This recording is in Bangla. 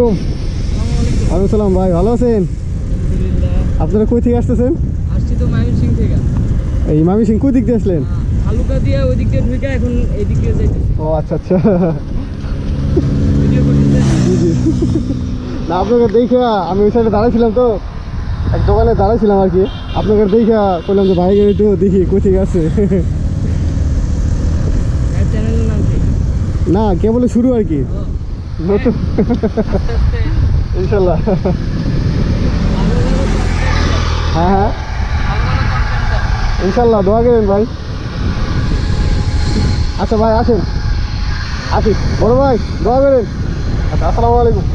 আলাইকুম। ওয়ালাইকুম সালাম ভাই, ভালো আছেন? আপনারা কই থেকে আসতেছেন? আসছি তো ময়মনসিংহ থেকে। এই ময়মনসিংহ কোন দিক দিয়ে আসলেন? হালুকা দিয়ে ওই দিক দিয়ে ঢুকে এখন এই দিক দিয়ে যাইতেছি। ও আচ্ছা আচ্ছা। ভিডিও করতেছে। জি জি। না আপনাকে দেখে আমি ওই সাইডে দাঁড়াইছিলাম তো, এক দোকানে দাঁড়াইছিলাম আর কি। আপনাকে দেখে বললাম যে ভাই একটু দেখি কই থেকে আসছে। চ্যানেলের নাম কি? না কেবল শুরু আর কি, নতুন। ইনশাল্লাহ। হ্যাঁ হ্যাঁ ইনশাল্লাহ, দোয়া করেন ভাই। আচ্ছা ভাই আসেন, আসি বড় ভাই, দোয়া করেন। আচ্ছা আসসালামু আলাইকুম।